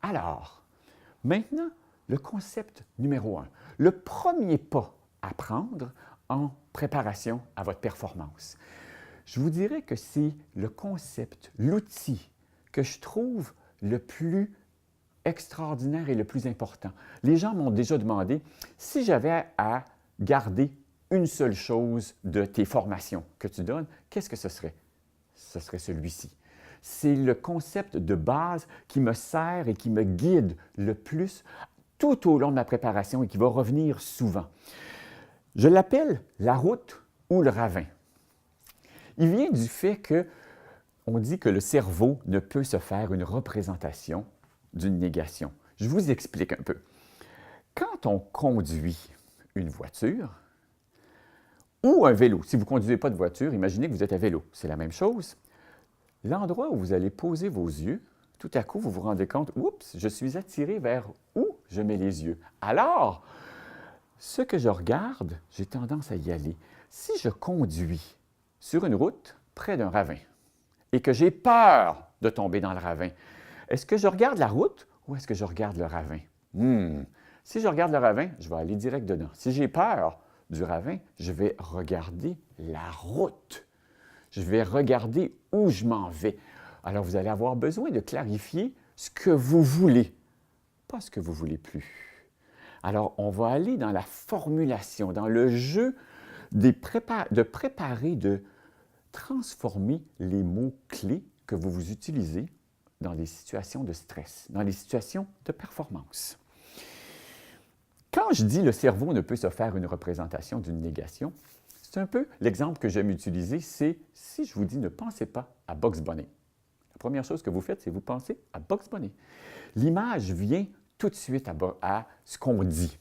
Alors, maintenant, le concept numéro 1. Le premier pas à prendre en préparation à votre performance. Je vous dirais que c'est le concept, l'outil que je trouve le plus extraordinaire et le plus important. Les gens m'ont déjà demandé si j'avais à garder une seule chose de tes formations que tu donnes, qu'est-ce que ce serait? Ce serait celui-ci. C'est le concept de base qui me sert et qui me guide le plus tout au long de ma préparation et qui va revenir souvent. Je l'appelle la route ou le ravin. Il vient du fait qu'on dit que le cerveau ne peut se faire une représentation d'une négation. Je vous explique un peu. Quand on conduit une voiture ou un vélo, si vous ne conduisez pas de voiture, imaginez que vous êtes à vélo, c'est la même chose. L'endroit où vous allez poser vos yeux, tout à coup, vous vous rendez compte, oups, je suis attiré vers où je mets les yeux. Alors, ce que je regarde, j'ai tendance à y aller. Si je conduis sur une route près d'un ravin et que j'ai peur de tomber dans le ravin, est-ce que je regarde la route ou est-ce que je regarde le ravin? Si je regarde le ravin, je vais aller direct dedans. Si j'ai peur du ravin, je vais regarder la route. Je vais regarder où je m'en vais. Alors, vous allez avoir besoin de clarifier ce que vous voulez, pas ce que vous ne voulez plus. Alors, on va aller dans la formulation, dans le jeu de préparer, de transformer les mots-clés que vous utilisez dans les situations de stress, dans les situations de performance. Quand je dis le cerveau ne peut se faire une représentation d'une négation, c'est un peu l'exemple que j'aime utiliser, c'est si je vous dis ne pensez pas à Bugs Bunny. La première chose que vous faites, c'est vous pensez à Bugs Bunny. L'image vient tout de suite à ce qu'on dit.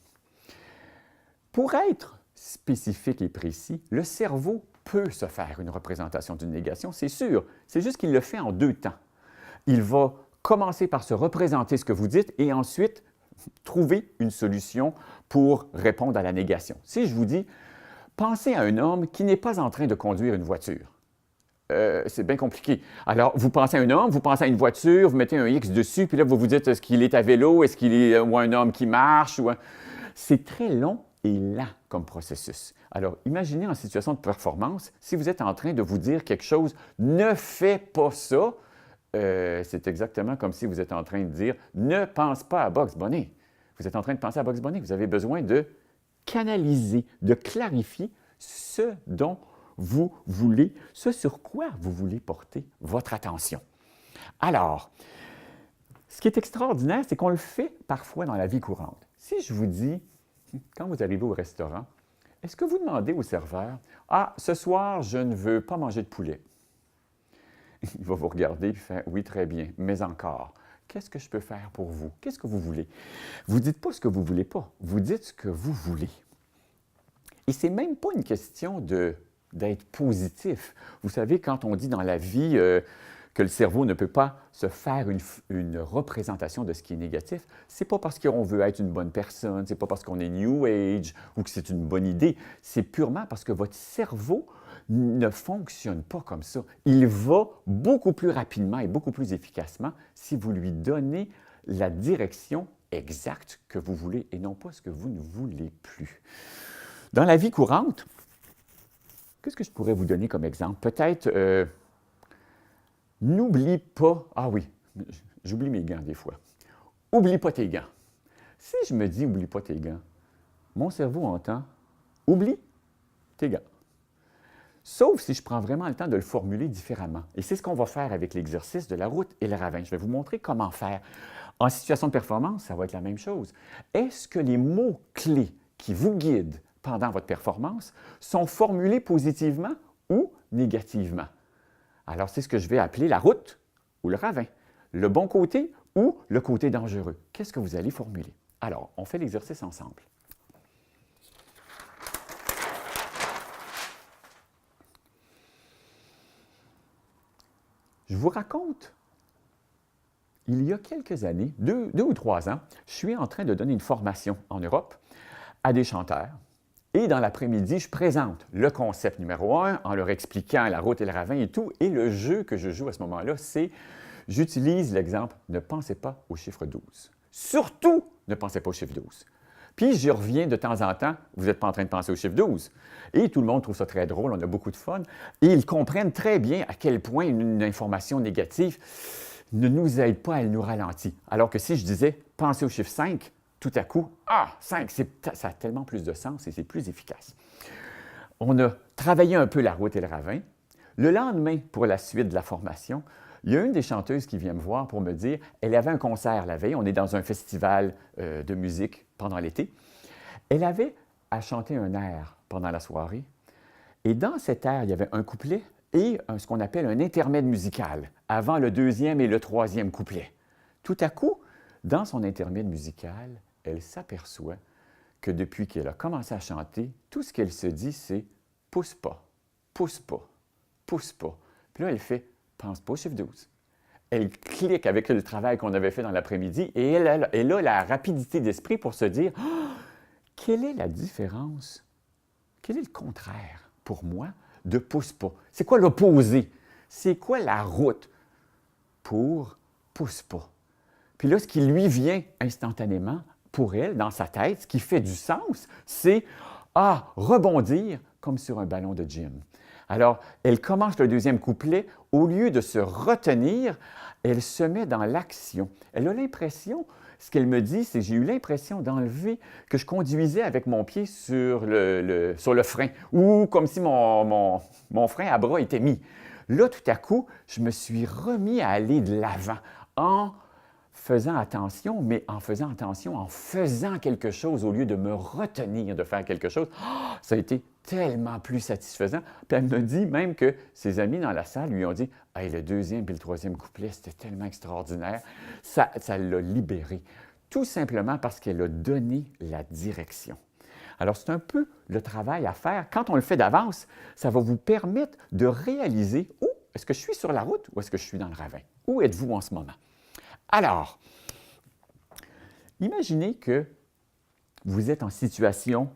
Pour être spécifique et précis, le cerveau peut se faire une représentation d'une négation, c'est sûr. C'est juste qu'il le fait en deux temps. Il va commencer par se représenter ce que vous dites et ensuite trouver une solution pour répondre à la négation. Si je vous dis, pensez à un homme qui n'est pas en train de conduire une voiture. C'est bien compliqué. Alors, vous pensez à un homme, vous pensez à une voiture, vous mettez un X dessus, puis là, vous vous dites, est-ce qu'il est à vélo, est-ce qu'il est ou un homme qui marche? C'est très long et lent comme processus. Alors, imaginez en situation de performance, si vous êtes en train de vous dire quelque chose, ne fais pas ça, c'est exactement comme si vous êtes en train de dire « Ne pense pas à Bugs Bunny ». Vous êtes en train de penser à Bugs Bunny. Vous avez besoin de canaliser, de clarifier ce dont vous voulez, ce sur quoi vous voulez porter votre attention. Alors, ce qui est extraordinaire, c'est qu'on le fait parfois dans la vie courante. Si je vous dis, quand vous arrivez au restaurant, est-ce que vous demandez au serveur « Ah, ce soir, je ne veux pas manger de poulet ». Il va vous regarder et faire « Oui, très bien, mais encore, qu'est-ce que je peux faire pour vous? Qu'est-ce que vous voulez? » Vous ne dites pas ce que vous ne voulez pas, vous dites ce que vous voulez. Et ce n'est même pas une question d'être positif. Vous savez, quand on dit dans la vie que le cerveau ne peut pas se faire une représentation de ce qui est négatif, ce n'est pas parce qu'on veut être une bonne personne, ce n'est pas parce qu'on est New Age ou que c'est une bonne idée, c'est purement parce que votre cerveau ne fonctionne pas comme ça. Il va beaucoup plus rapidement et beaucoup plus efficacement si vous lui donnez la direction exacte que vous voulez et non pas ce que vous ne voulez plus. Dans la vie courante, qu'est-ce que je pourrais vous donner comme exemple? Peut-être, n'oublie pas, ah oui, j'oublie mes gants des fois. Oublie pas tes gants. Si je me dis, oublie pas tes gants, mon cerveau entend, oublie tes gants. Sauf si je prends vraiment le temps de le formuler différemment. Et c'est ce qu'on va faire avec l'exercice de la route et le ravin. Je vais vous montrer comment faire. En situation de performance, ça va être la même chose. Est-ce que les mots-clés qui vous guident pendant votre performance sont formulés positivement ou négativement? Alors, c'est ce que je vais appeler la route ou le ravin. Le bon côté ou le côté dangereux. Qu'est-ce que vous allez formuler? Alors, on fait l'exercice ensemble. Je vous raconte, il y a quelques années, deux ou 3 ans, je suis en train de donner une formation en Europe à des chanteurs. Et dans l'après-midi, je présente le concept numéro 1 en leur expliquant la route et le ravin et tout. Et le jeu que je joue à ce moment-là, c'est J'utilise l'exemple « ne pensez pas au chiffre 12 ». Surtout, ne pensez pas au chiffre 12. Puis, j'y reviens de temps en temps, vous n'êtes pas en train de penser au chiffre 12. Et tout le monde trouve ça très drôle, on a beaucoup de fun. Et ils comprennent très bien à quel point une information négative ne nous aide pas, elle nous ralentit. Alors que si je disais « pensez au chiffre 5 », tout à coup, « Ah, 5, ça a tellement plus de sens et c'est plus efficace. » On a travaillé un peu la route et le ravin. Le lendemain, pour la suite de la formation, il y a une des chanteuses qui vient me voir pour me dire, elle avait un concert la veille, on est dans un festival de musique pendant l'été. Elle avait à chanter un air pendant la soirée. Et dans cet air, il y avait un couplet et ce qu'on appelle un intermède musical, avant le deuxième et le troisième couplet. Tout à coup, dans son intermède musical, elle s'aperçoit que depuis qu'elle a commencé à chanter, tout ce qu'elle se dit, c'est « pousse pas, pousse pas, pousse pas ». Puis là, elle fait « pense pas au chiffre 12 ». Elle clique avec le travail qu'on avait fait dans l'après-midi et elle a la rapidité d'esprit pour se dire « quelle est la différence? Quel est le contraire pour moi de pousse pas? C'est quoi l'opposé? C'est quoi la route pour pousse pas? » Puis là, ce qui lui vient instantanément, pour elle, dans sa tête, ce qui fait du sens, c'est « ah, rebondir comme sur un ballon de gym ». Alors, elle commence le deuxième couplet, au lieu de se retenir, elle se met dans l'action. Elle a l'impression, ce qu'elle me dit, c'est « j'ai eu l'impression d'enlever que je conduisais avec mon pied sur le frein, ou comme si mon frein à bras était mis ». Là, tout à coup, je me suis remis à aller de l'avant en faisant attention, mais en faisant attention, en faisant quelque chose au lieu de me retenir de faire quelque chose. Oh, ça a été tellement plus satisfaisant. Puis elle me dit même que ses amis dans la salle lui ont dit « Hey, le deuxième et le troisième couplet, c'était tellement extraordinaire. » Ça l'a libérée, tout simplement parce qu'elle a donné la direction. Alors, c'est un peu le travail à faire. Quand on le fait d'avance, ça va vous permettre de réaliser « Oh, est-ce que je suis sur la route ou est-ce que je suis dans le ravin? Où êtes-vous en ce moment? » Alors, imaginez que vous êtes en situation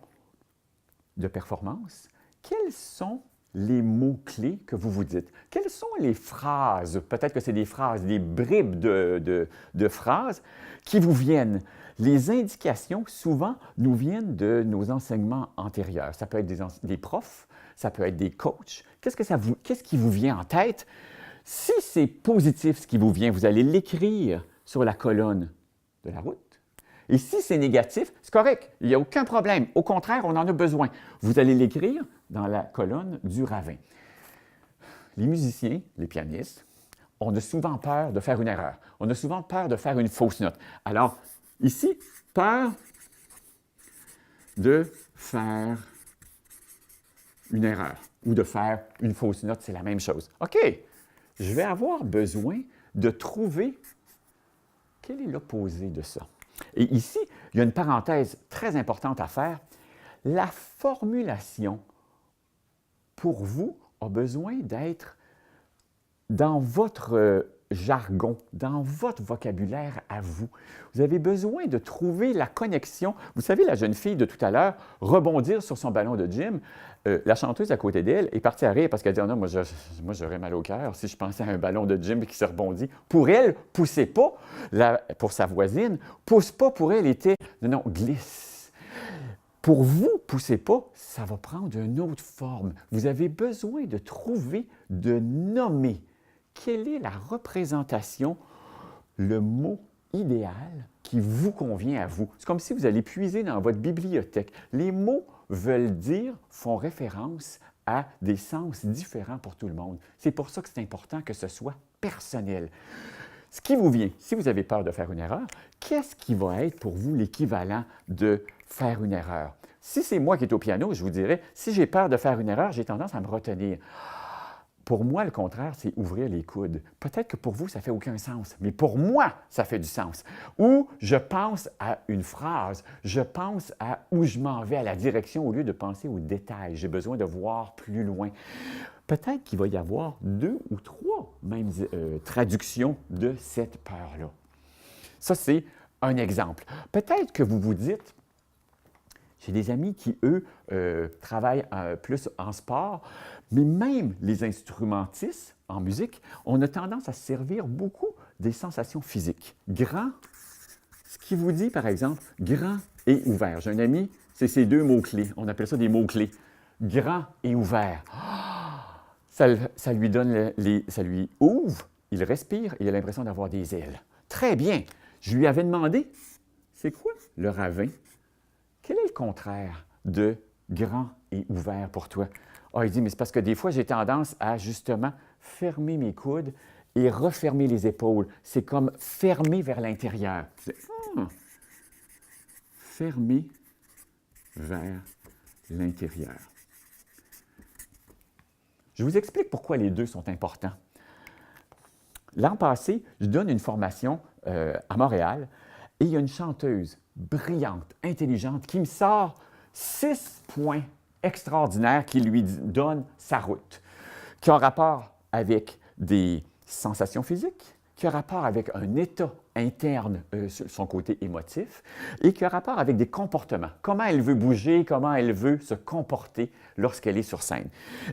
de performance. Quels sont les mots-clés que vous vous dites? Quelles sont les phrases, peut-être que c'est des phrases, des bribes de phrases qui vous viennent? Les indications, souvent, nous viennent de nos enseignements antérieurs. Ça peut être des profs, ça peut être des coachs. Qu'est-ce qui vous vient en tête? Si c'est positif ce qui vous vient, vous allez l'écrire sur la colonne de la route. Et si c'est négatif, c'est correct, il n'y a aucun problème. Au contraire, on en a besoin. Vous allez l'écrire dans la colonne du ravin. Les musiciens, les pianistes, on a souvent peur de faire une erreur. On a souvent peur de faire une fausse note. Alors, ici, peur de faire une erreur ou de faire une fausse note, c'est la même chose. OK, je vais avoir besoin de trouver quel est l'opposé de ça. Et ici, il y a une parenthèse très importante à faire. La formulation, pour vous, a besoin d'être dans votre jargon, dans votre vocabulaire à vous. Vous avez besoin de trouver la connexion. Vous savez, la jeune fille de tout à l'heure, rebondir sur son ballon de gym, la chanteuse à côté d'elle est partie à rire parce qu'elle dit « non, moi j'aurais mal au cœur si je pensais à un ballon de gym qui se rebondit. » Pour elle, poussez pas, pour sa voisine, pousse pas pour elle était « non, non, glisse ». Pour vous, poussez pas, ça va prendre une autre forme. Vous avez besoin de trouver, de nommer quelle est la représentation, le mot idéal qui vous convient à vous. C'est comme si vous allez puiser dans votre bibliothèque. Les mots veulent dire, font référence à des sens différents pour tout le monde. C'est pour ça que c'est important que ce soit personnel. Ce qui vous vient, si vous avez peur de faire une erreur, qu'est-ce qui va être pour vous l'équivalent de faire une erreur? Si c'est moi qui est au piano, je vous dirais, si j'ai peur de faire une erreur, j'ai tendance à me retenir. Pour moi, le contraire, c'est ouvrir les coudes. Peut-être que pour vous, ça ne fait aucun sens, mais pour moi, ça fait du sens. Ou je pense à une phrase, je pense à où je m'en vais, à la direction, au lieu de penser aux détails. J'ai besoin de voir plus loin. Peut-être qu'il va y avoir 2 ou 3 mêmes traductions de cette peur-là. Ça, c'est un exemple. Peut-être que vous vous dites, j'ai des amis qui, eux, travaillent plus en sport, mais même les instrumentistes en musique, on a tendance à se servir beaucoup des sensations physiques. Grand, ce qui vous dit, par exemple, grand et ouvert. J'ai un ami, c'est ces deux mots-clés. On appelle ça des mots-clés. Grand et ouvert. Ça lui donne ça lui ouvre, il respire et il a l'impression d'avoir des ailes. Très bien. Je lui avais demandé, c'est quoi le ravin? Quel est le contraire de grand et ouvert pour toi? Ah, il dit, mais c'est parce que des fois, j'ai tendance à justement fermer mes coudes et refermer les épaules. C'est comme fermer vers l'intérieur. Fermer vers l'intérieur. Je vous explique pourquoi les deux sont importants. L'an passé, je donne une formation à Montréal et il y a une chanteuse brillante, intelligente, qui me sort 6 points extraordinaires qui lui donnent sa route, qui ont rapport avec des sensations physiques, qui a rapport avec un état interne, son côté émotif, et qui a rapport avec des comportements. Comment elle veut bouger, comment elle veut se comporter lorsqu'elle est sur scène.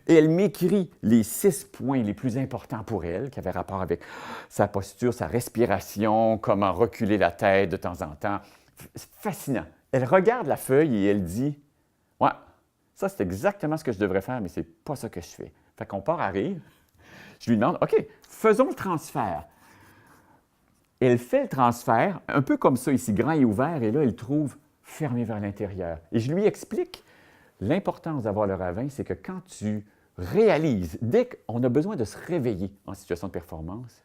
Et elle m'écrit les 6 points les plus importants pour elle, qui avaient rapport avec sa posture, sa respiration, comment reculer la tête de temps en temps. Fascinant. Elle regarde la feuille et elle dit « Ouais, ça c'est exactement ce que je devrais faire, mais c'est pas ça que je fais. » Fait qu'on part à rire. Je lui demande « OK, faisons le transfert. » Elle fait le transfert, un peu comme ça ici, grand et ouvert, et là, elle trouve fermé vers l'intérieur. Et je lui explique l'importance d'avoir le ravin, c'est que quand tu réalises, dès qu'on a besoin de se réveiller en situation de performance,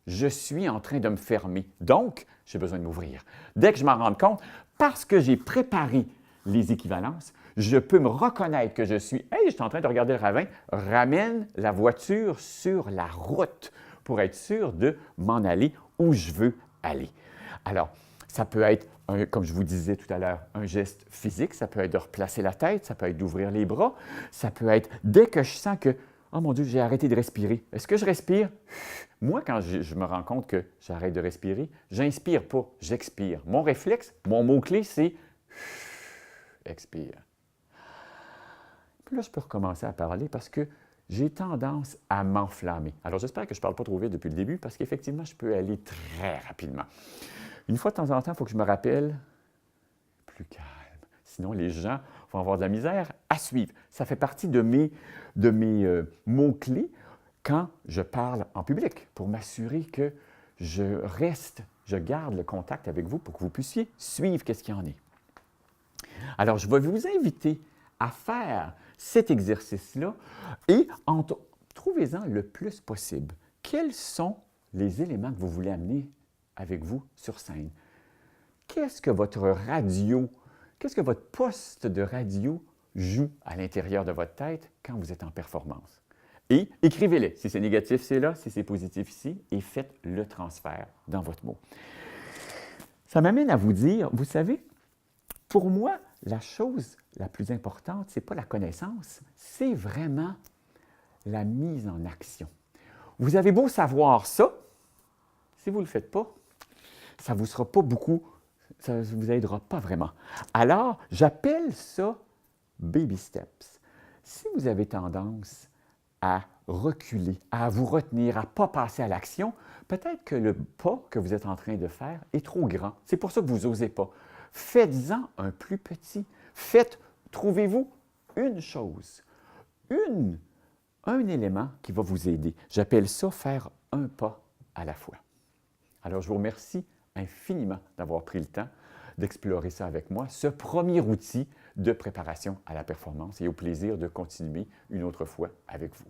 je suis en train de me fermer, donc j'ai besoin de m'ouvrir. Dès que je m'en rends compte, parce que j'ai préparé les équivalences, je peux me reconnaître que je suis « Hey, je suis en train de regarder le ravin », ramène la voiture sur la route pour être sûr de m'en aller où je veux aller. Alors, ça peut être, comme je vous disais tout à l'heure, un geste physique, ça peut être de replacer la tête, ça peut être d'ouvrir les bras, ça peut être dès que je sens que « Oh mon Dieu, j'ai arrêté de respirer. Est-ce que je respire? » Moi, quand je me rends compte que j'arrête de respirer, j'inspire pas, j'expire. Mon réflexe, mon mot-clé, c'est « expire ». Puis là, je peux recommencer à parler parce que j'ai tendance à m'enflammer. Alors, j'espère que je ne parle pas trop vite depuis le début parce qu'effectivement, je peux aller très rapidement. Une fois de temps en temps, il faut que je me rappelle plus calme. Sinon, les gens vont avoir de la misère à suivre. Ça fait partie de mes mots-clés quand je parle en public pour m'assurer que je garde le contact avec vous pour que vous puissiez suivre ce qu'il y en est. Alors, je vais vous inviter à faire cet exercice-là et trouvez-en le plus possible. Quels sont les éléments que vous voulez amener avec vous sur scène? Qu'est-ce que votre poste de radio joue à l'intérieur de votre tête quand vous êtes en performance? Et écrivez-les. Si c'est négatif, c'est là. Si c'est positif, ici. Et faites le transfert dans votre mot. Ça m'amène à vous dire, vous savez, pour moi, la chose la plus importante, ce n'est pas la connaissance, c'est vraiment la mise en action. Vous avez beau savoir ça, si vous ne le faites pas, ça ne vous aidera pas vraiment. Alors, j'appelle ça baby steps. Si vous avez tendance à reculer, à vous retenir, à ne pas passer à l'action, peut-être que le pas que vous êtes en train de faire est trop grand. C'est pour ça que vous n'osez pas. Faites-en un plus petit. Trouvez-vous une chose, un élément qui va vous aider. J'appelle ça faire un pas à la fois. Alors, je vous remercie infiniment d'avoir pris le temps d'explorer ça avec moi, ce premier outil de préparation à la performance et au plaisir de continuer une autre fois avec vous.